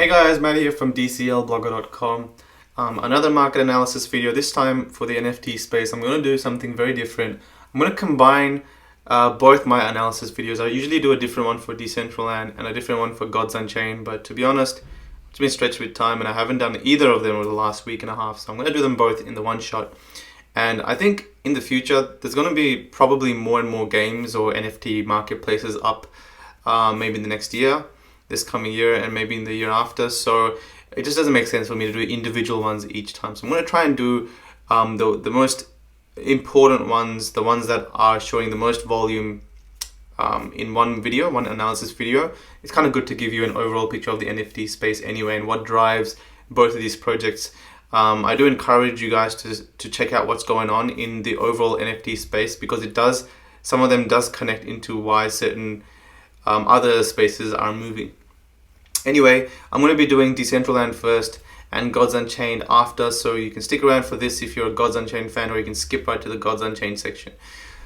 Hey guys, Matt here from DCLblogger.com. Another market analysis video, this time for the NFT space. I'm going to do something very different. I'm going to combine both my analysis videos. I usually do a different one for Decentraland and a different one for Gods Unchained, but to be honest, it's been stretched with time and I haven't done either of them over the last week and a half, so I'm going to do them both in the one shot. And I think in the future, there's going to be probably more and more games or NFT marketplaces up maybe in the next year, this coming year, and maybe in the year after. So it just doesn't make sense for me to do individual ones each time. So I'm going to try and do the most important ones, the ones that are showing the most volume in one video, one analysis video. It's kind of good to give you an overall picture of the NFT space anyway and what drives both of these projects. I do encourage you guys to check out what's going on in the overall NFT space, because it does, some of them does connect into why certain other spaces are moving. Anyway, I'm going to be doing Decentraland first and Gods Unchained after, so you can stick around for this if you're a Gods Unchained fan, or you can skip right to the Gods Unchained section.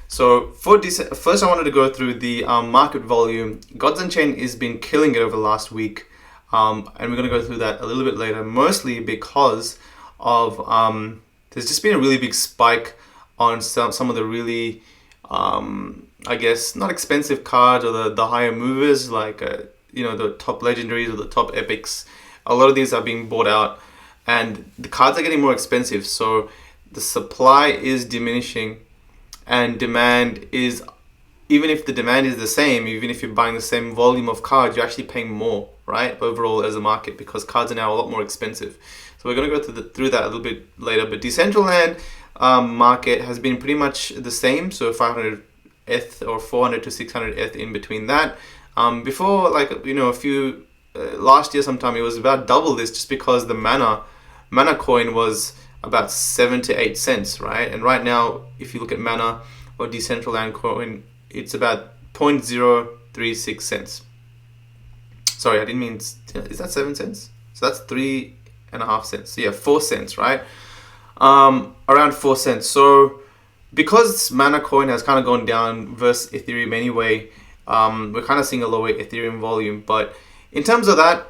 So first I wanted to go through the market volume. Gods Unchained has been killing it over the last week, and we're going to go through that a little bit later, mostly because of there's just been a really big spike on some of the really I guess not expensive cards, or the higher movers, like the top legendaries or the top epics. A lot of these are being bought out and the cards are getting more expensive, so the supply is diminishing and demand is, even if the demand is the same, even if you're buying the same volume of cards, you're actually paying more, right, overall as a market, because cards are now a lot more expensive. So we're going to go through that a little bit later. But Decentraland market has been pretty much the same, so 500 ETH or 400 to 600 ETH in between that. Before, like, a few last year sometime, it was about double this, just because the mana coin was about 7 to 8 cents, right? And right now, if you look at mana or Decentraland coin, it's about 0.036 cents. Sorry, I didn't mean, is that 7 cents? So that's 3.5 cents. So yeah, 4 cents, right? Around 4 cents. So because mana coin has kind of gone down versus Ethereum anyway, we're kind of seeing a lower Ethereum volume. But in terms of that,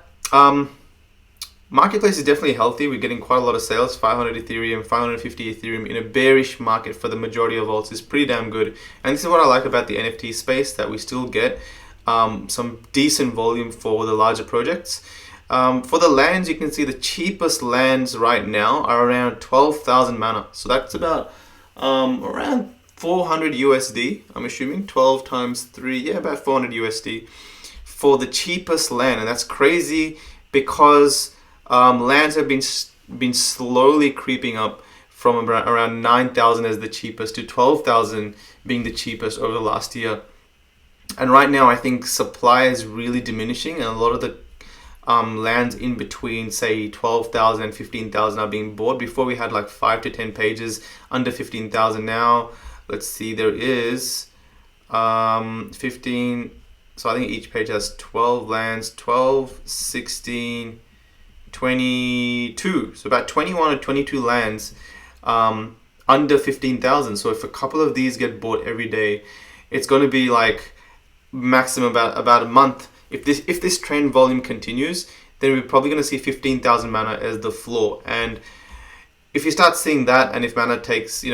marketplace is definitely healthy. We're getting quite a lot of sales. 500 Ethereum, 550 Ethereum in a bearish market for the majority of alts is pretty damn good. And this is what I like about the NFT space, that we still get some decent volume for the larger projects. For the lands, you can see the cheapest lands right now are around 12,000 mana. So that's about around 400 USD, I'm assuming. 12 times 3, yeah, about 400 USD for the cheapest land. And that's crazy, because lands have been slowly creeping up from around 9,000 as the cheapest to 12,000 being the cheapest over the last year. And right now, I think supply is really diminishing, and a lot of the lands in between, say 12,000 and 15,000 are being bought. Before we had like 5 to 10 pages under 15,000. Now, let's see, there is 15. So I think each page has 12 lands, 12, 16, 22. So about 21 or 22 lands under 15,000. So if a couple of these get bought every day, it's going to be like maximum about a month. If this trend volume continues, then we're probably going to see 15,000 mana as the floor. And if you start seeing that, and if mana takes,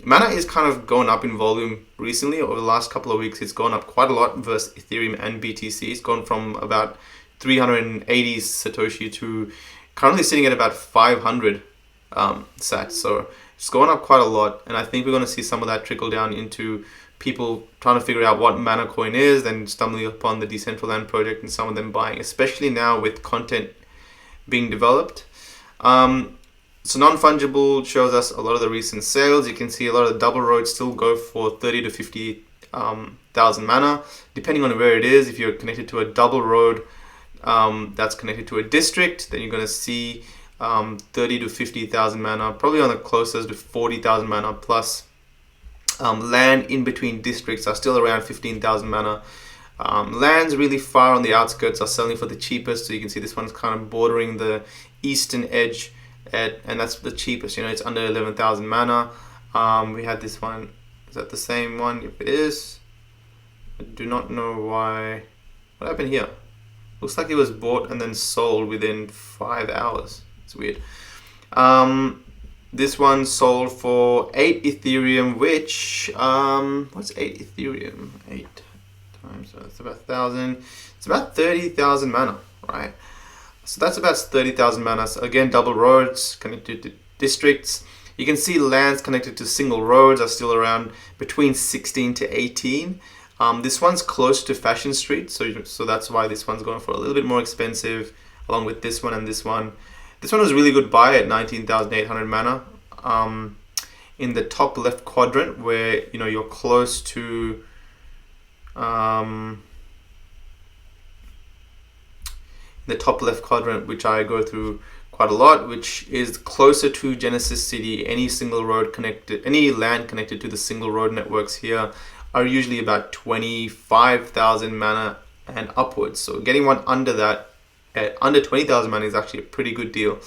mana is kind of going up in volume recently. Over the last couple of weeks, it's gone up quite a lot versus Ethereum and BTC. It's gone from about 380 Satoshi to currently sitting at about 500 sats. So it's gone up quite a lot. And I think we're going to see some of that trickle down into people trying to figure out what mana coin is, then stumbling upon the Decentraland project and some of them buying, especially now with content being developed. So non-fungible shows us a lot of the recent sales. You can see a lot of the double roads still go for 30 to 50,000 mana, depending on where it is. If you're connected to a double road that's connected to a district, then you're going to see 30 to 50,000 mana, probably on the closest to 40,000 mana plus. Land in between districts are still around 15,000 mana. Lands really far on the outskirts are selling for the cheapest. So you can see this one's kind of bordering the eastern edge, and that's the cheapest. It's under 11,000 mana. We had this one. Is that the same one? If it is, I do not know why. What happened here? Looks like it was bought and then sold within 5 hours. It's weird. This one sold for 8 Ethereum, which, what's 8 Ethereum? 8 times, so it's about 1,000. It's about 30,000 mana, right? So that's about 30,000 mana. So again, double roads connected to districts. You can see lands connected to single roads are still around between 16 to 18. This one's close to Fashion Street, so that's why this one's going for a little bit more expensive, along with this one and this one. This one was a really good buy at 19,800 mana. In the top left quadrant, where you're close to the top left quadrant, which I go through quite a lot, which is closer to Genesis City. Any land connected to the single road networks here are usually about 25,000 mana and upwards. So getting one under that, at under 20,000 mana, is actually a pretty good deal.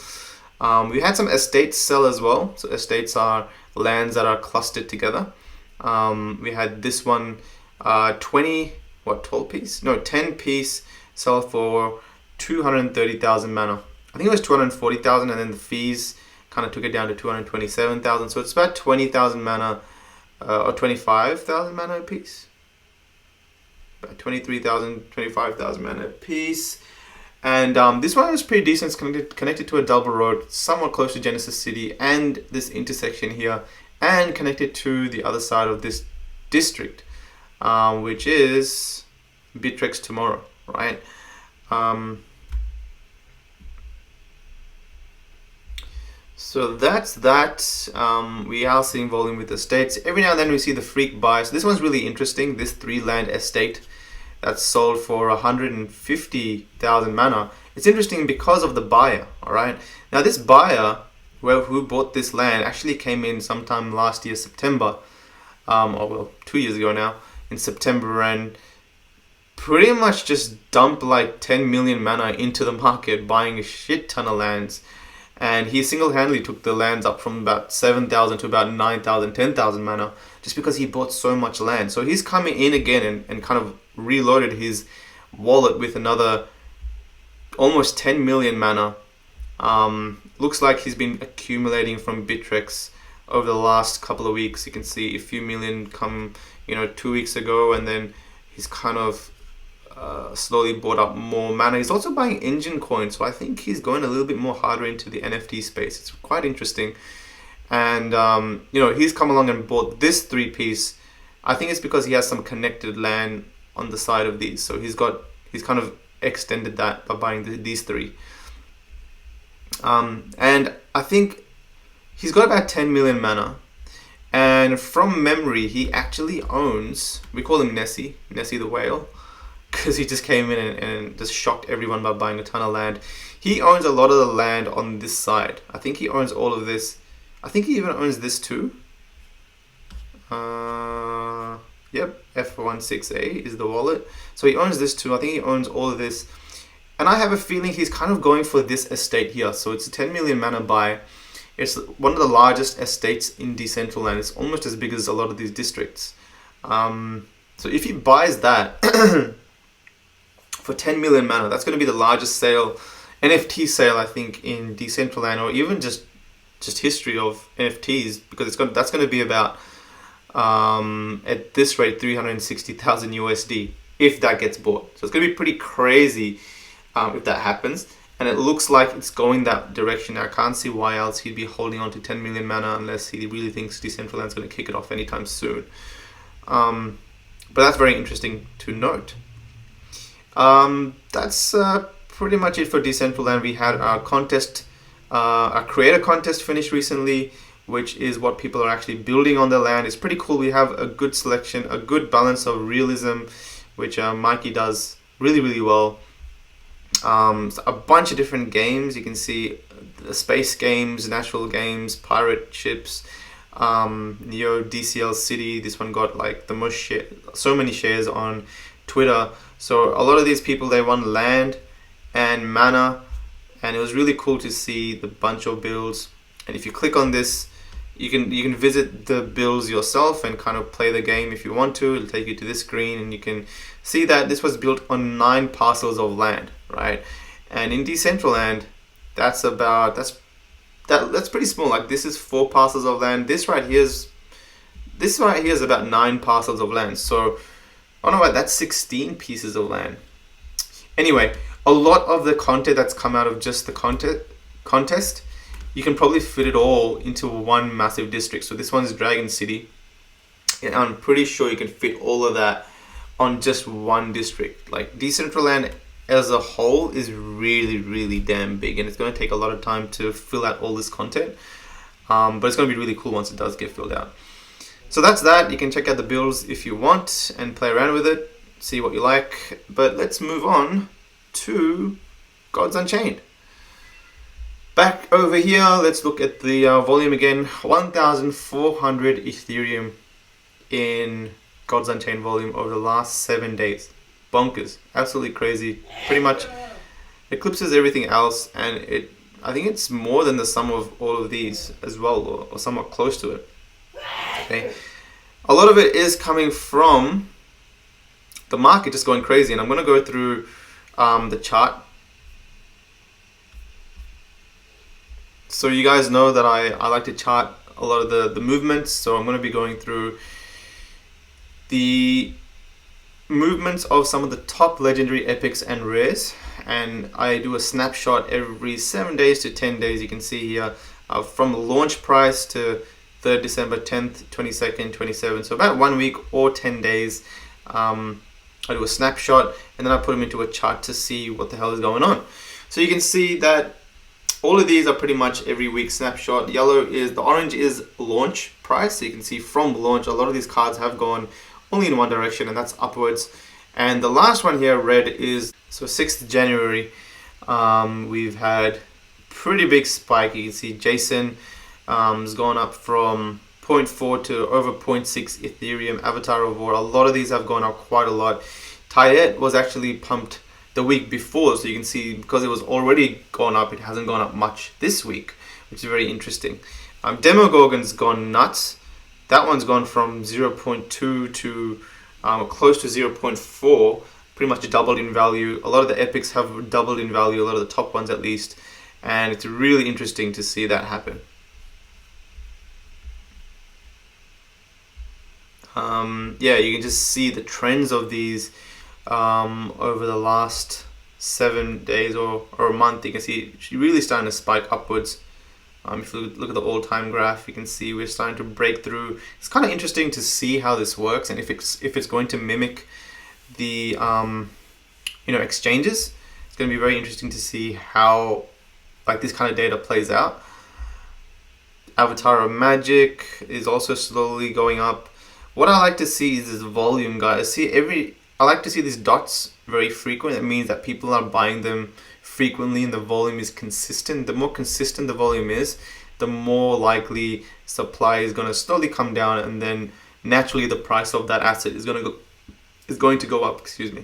We had some estates sell as well. So estates are lands that are clustered together. We had this one 10 piece sell for 230,000 mana. I think it was 240,000, and then the fees kind of took it down to 227,000. So it's about 20,000 mana or 25,000 mana a piece. About 23,000, 25,000 mana a piece. And this one is pretty decent. It's connected to a double road, somewhat close to Genesis City and this intersection here, and connected to the other side of this district, which is Bittrex tomorrow, right? So that's that. We are seeing volume with estates. Every now and then we see the freak buy. So this one's really interesting. This 3-land estate that's sold for 150,000 mana. It's interesting because of the buyer, all right? Now this buyer, who bought this land, actually came in sometime last year, September, 2 years ago now, in September, and pretty much just dumped like 10 million mana into the market, buying a shit ton of lands. And he single-handedly took the lands up from about 7,000 to about 9,000, 10,000 mana, just because he bought so much land. So he's coming in again and kind of reloaded his wallet with another almost 10 million mana. Looks like he's been accumulating from Bittrex over the last couple of weeks. You can see a few million come 2 weeks ago, and then he's kind of slowly bought up more mana. He's also buying engine coins, so I think he's going a little bit more harder into the NFT space. It's quite interesting. And he's come along and bought this 3-piece. I think it's because he has some connected land on the side of these, so he's kind of extended that by buying these 3. And I think he's got about 10 million mana, and from memory he actually owns, we call him Nessie the whale, because he just came in and just shocked everyone by buying a ton of land. He owns a lot of the land on this side. I think he owns all of this. I think he even owns this too. Yep, F16A is the wallet. So he owns this too. I think he owns all of this. And I have a feeling he's kind of going for this estate here. So it's a 10 million mana buy. It's one of the largest estates in Decentraland. It's almost as big as a lot of these districts. So if he buys that for 10 million mana, that's going to be the largest NFT sale, I think, in Decentraland, or even just history of NFTs, because that's going to be about, at this rate, 360,000 USD if that gets bought. So it's going to be pretty crazy if that happens, and it looks like it's going that direction. I can't see why else he'd be holding on to 10 million mana unless he really thinks Decentraland's going to kick it off anytime soon. But that's very interesting to note. That's pretty much it for Decentraland. We had our contest, our creator contest finished recently, which is what people are actually building on the land. It's pretty cool. We have a good selection, a good balance of realism, which Mikey does really, really well. A bunch of different games. You can see the space games, natural games, pirate ships, Neo DCL City. This one got like the most so many shares on Twitter. So a lot of these people, they won land and mana, and it was really cool to see the bunch of builds. And if you click on this, you can visit the builds yourself and kind of play the game if you want to. It'll take you to this screen, and you can see that this was built on 9 parcels of land. right? And in Decentraland, that's pretty small. Like this is 4 parcels of land. This right here is about 9 parcels of land. So, oh no, wait, that's 16 pieces of land. Anyway, a lot of the content that's come out of just the contest, you can probably fit it all into one massive district. So this one's Dragon City, and I'm pretty sure you can fit all of that on just one district. Like Decentraland as a whole is really, really damn big, and it's going to take a lot of time to fill out all this content. But it's going to be really cool once it does get filled out. So that's that. You can check out the builds if you want and play around with it, see what you like. But let's move on to Gods Unchained. Back over here, let's look at the volume again. 1,400 Ethereum in Gods Unchained volume over the last 7 days. Bonkers. Absolutely crazy. Pretty much eclipses everything else, and I think it's more than the sum of all of these as well, or somewhat close to it. Okay. A lot of it is coming from the market just going crazy, and I'm going to go through the chart. So you guys know that I like to chart a lot of the movements, so I'm going to be going through the movements of some of the top legendary epics and rares, and I do a snapshot every 7 days to 10 days. You can see here from launch price to 3rd December, 10th, 22nd, 27th, so about 1 week or 10 days. I do a snapshot and then I put them into a chart to see what the hell is going on. So you can see that all of these are pretty much every week snapshot. The orange is launch price, so you can see from launch a lot of these cards have gone only in one direction, and that's upwards. And the last one here, red, is so 6th January. We've had pretty big spike. You can see Jason has gone up from 0.4 to over 0.6 Ethereum. Avatar of War, a lot of these have gone up quite a lot. Tayet was actually pumped the week before, so you can see because it was already gone up, it hasn't gone up much this week, which is very interesting. Demogorgon's gone nuts. That one's gone from 0.2 to close to 0.4, pretty much doubled in value. A lot of the epics have doubled in value, a lot of the top ones at least, and it's really interesting to see that happen. Yeah, you can just see the trends of these over the last 7 days or a month. You can see it's really starting to spike upwards. If you look at the all-time graph, you can see we're starting to break through. It's kind of interesting to see how this works, and if it's going to mimic the exchanges. It's going to be very interesting to see how this kind of data plays out. Avatar of Magic is also slowly going up. What I like to see is this volume, guys. I like to see these dots very frequent. It means that people are buying them frequently and the volume is consistent. The more consistent the volume is, the more likely supply is going to slowly come down, and then naturally the price of that asset is going to go up. Excuse me.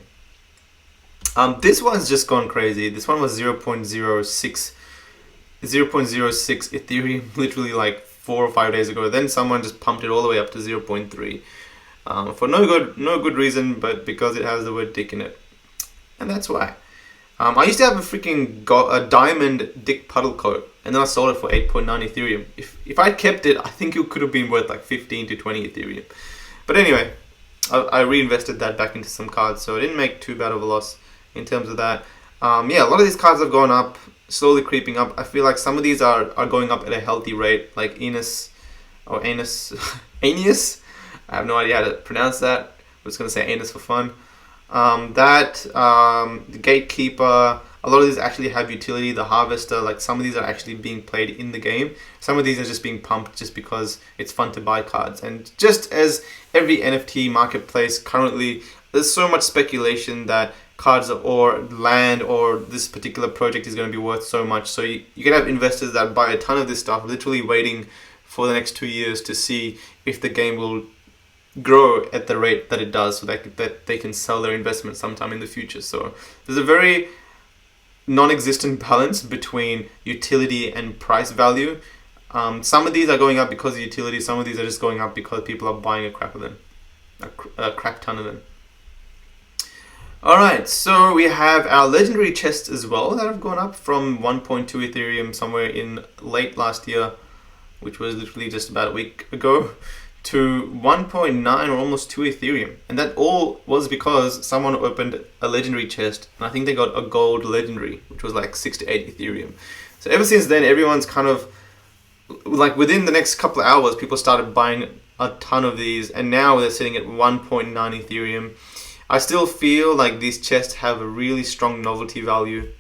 This one's just gone crazy. This one was 0.06 Ethereum literally like 4 or 5 days ago. Then someone just pumped it all the way up to 0.3 for no good reason, but because it has the word dick in it, and that's why. I used to have a freaking diamond dick puddle coat, and then I sold it for 8.9 Ethereum. If I kept it, I think it could have been worth like 15 to 20 Ethereum. But anyway, I reinvested that back into some cards, so I didn't make too bad of a loss in terms of that. Yeah, a lot of these cards have gone up, slowly creeping up. I feel like some of these are going up at a healthy rate, like Aeneas. I have no idea how to pronounce that. I'm just going to say Aeneas for fun. The Gatekeeper, a lot of these actually have utility. The Harvester, like some of these are actually being played in the game. Some of these are just being pumped just because it's fun to buy cards. And just as every NFT marketplace currently, there's so much speculation that cards or land or this particular project is going to be worth so much. So you can have investors that buy a ton of this stuff, literally waiting for the next 2 years to see if the game will grow at the rate that it does, so that they can sell their investment sometime in the future. So there's a very non-existent balance between utility and price value. Some of these are going up because of utility, some of these are just going up because people are buying a crap ton of them. Alright, so we have our legendary chests as well that have gone up from 1.2 Ethereum somewhere in late last year, which was literally just about a week ago, to 1.9 or almost 2 Ethereum. And that all was because someone opened a legendary chest, and I think they got a gold legendary, which was like 6 to 8 Ethereum. So ever since then, everyone's kind of, like within the next couple of hours, people started buying a ton of these, and now they're sitting at 1.9 Ethereum. I still feel like these chests have a really strong novelty value.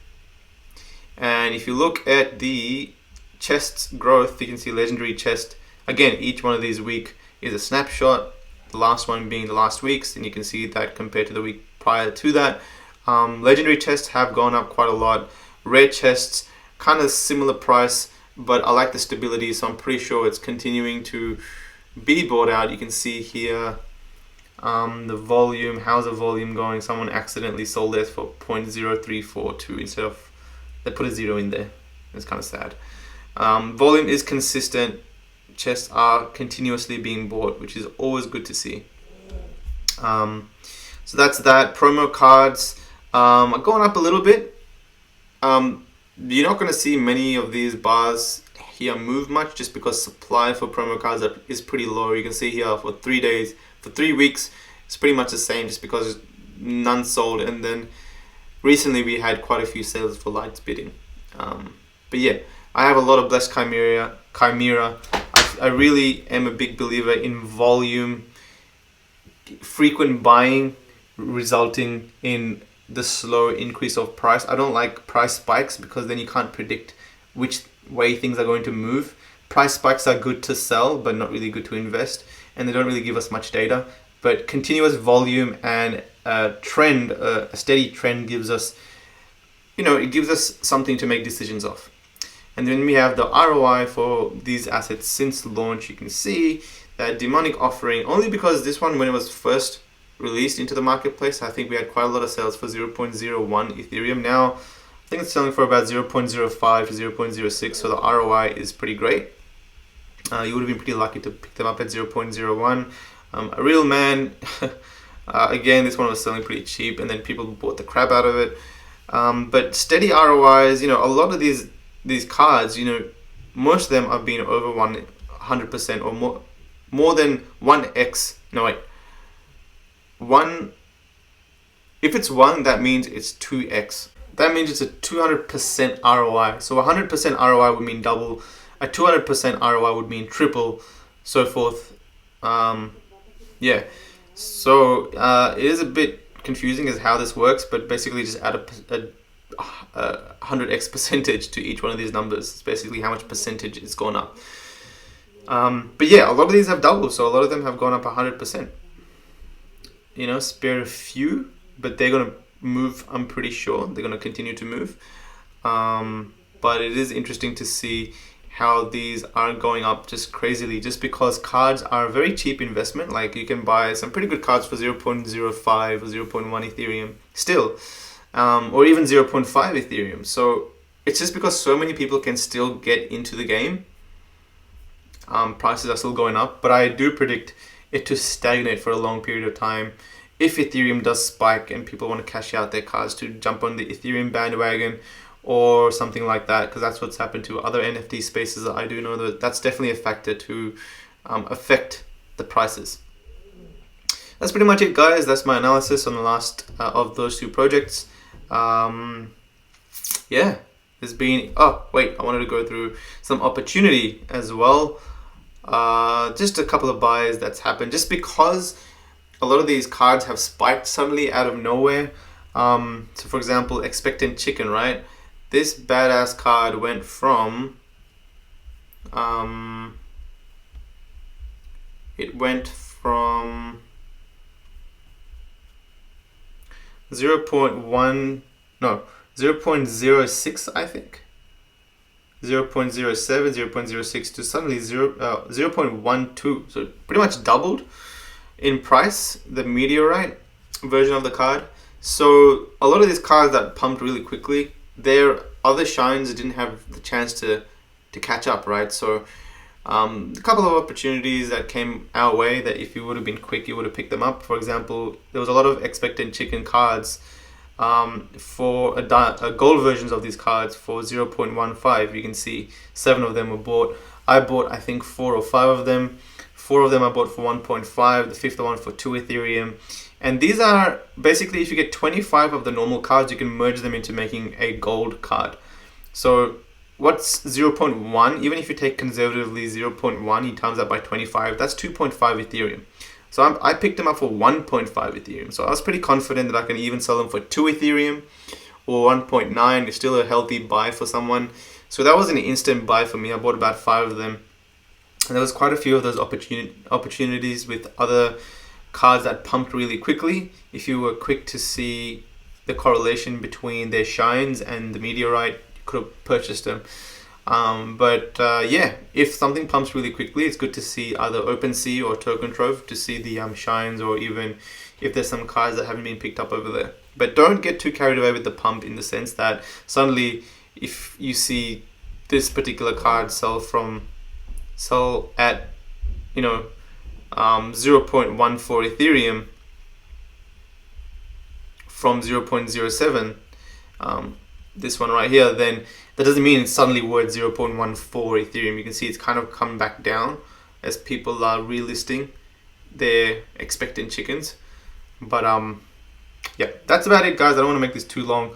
And if you look at the chests growth, you can see legendary chest. Again, each one of these week is a snapshot. The last one being the last week's, and you can see that compared to the week prior to that. Legendary chests have gone up quite a lot. Rare chests, kind of similar price, but I like the stability, so I'm pretty sure it's continuing to be bought out. You can see here the volume. How's the volume going? Someone accidentally sold this for 0.0342 instead of, they put a 0 in there. It's kind of sad. Volume is consistent. Chests are continuously being bought, which is always good to see. So that's that. Promo cards are going up a little bit. You're not going to see many of these bars here move much, just because supply for promo cards is pretty low. You can see here for 3 days, for 3 weeks, it's pretty much the same, just because none sold. And then recently we had quite a few sales for lights bidding. But yeah, I have a lot of Blessed Chimera. I really am a big believer in volume, frequent buying resulting in the slow increase of price. I don't like price spikes, because then you can't predict which way things are going to move. Price spikes are good to sell, but not really good to invest, and they don't really give us much data. But continuous volume and a trend, a steady trend, gives us, it gives us something to make decisions of. And then we have the ROI for these assets since launch. You can see that demonic offering, only because this one, when it was first released into the marketplace, I think we had quite a lot of sales for 0.01 Ethereum. Now I think it's selling for about 0.05 to 0.06, so the ROI is pretty great. You would have been pretty lucky to pick them up at 0.01. A real man, again, this one was selling pretty cheap, and then people bought the crap out of it. But steady ROIs, a lot of these cards, most of them are being over 100% or more than 1x. No, wait. If it's 1, that means it's 2x. That means it's a 200% ROI. So 100% ROI would mean double. A 200% ROI would mean triple, so forth. Yeah. So it is a bit confusing as how this works, but basically just add a 100x percentage to each one of these numbers. It's basically how much percentage it's gone up. But yeah, a lot of these have doubled, so a lot of them have gone up 100%. Spare a few, but they're going to move, I'm pretty sure. They're going to continue to move. But it is interesting to see how these are going up just crazily, just because cards are a very cheap investment. Like, you can buy some pretty good cards for 0.05 or 0.1 Ethereum still, or even 0.5 Ethereum. So it's just because so many people can still get into the game. Prices are still going up, but I do predict it to stagnate for a long period of time. If Ethereum does spike and people want to cash out their cards to jump on the Ethereum bandwagon or something like that, because that's what's happened to other NFT spaces. I do know that that's definitely a factor to affect the prices. That's pretty much it, guys. That's my analysis on the last of those two projects. Yeah, there's been, I wanted to go through some opportunity as well. Just a couple of buys that's happened just because a lot of these cards have spiked suddenly out of nowhere. So for example, Expectant Chicken, right? This badass card went from 0.06, I think, 0.07, 0.06 to suddenly 0.12. So pretty much doubled in price, the meteorite version of the card. So a lot of these cards that pumped really quickly, their other shines didn't have the chance to catch up, right? So A couple of opportunities that came our way that if you would have been quick, you would have picked them up. For example, there was a lot of expectant chicken cards for a gold versions of these cards for 0.15. You can see 7 of them were bought. I bought, I think, 4 or 5 of them. 4 of them I bought for 1.5, the 5th one for 2 Ethereum. And these are basically, if you get 25 of the normal cards, you can merge them into making a gold card. So what's 0.1? Even if you take conservatively 0.1, you times that by 25, that's 2.5 Ethereum. So I picked them up for 1.5 Ethereum. So I was pretty confident that I can even sell them for 2 Ethereum or 1.9. It's still a healthy buy for someone. So that was an instant buy for me. I bought about 5 of them. And there was quite a few of those opportunities with other cards that pumped really quickly. If you were quick to see the correlation between their shines and the meteorite, you could have purchased them. Yeah, if something pumps really quickly, it's good to see either OpenSea or Token Trove to see the shines, or even if there's some cards that haven't been picked up over there. But don't get too carried away with the pump, in the sense that suddenly if you see this particular card sell at 0.14 Ethereum from 0.07, this one right here, then that doesn't mean it's suddenly worth 0.14 Ethereum. You can see it's kind of come back down as people are relisting their expectant chickens. But yeah, that's about it, guys. I don't want to make this too long.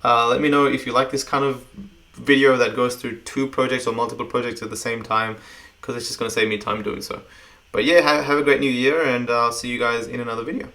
Let me know if you like this kind of video that goes through 2 projects or multiple projects at the same time, because it's just going to save me time doing so. But yeah, have a great new year, and I'll see you guys in another video.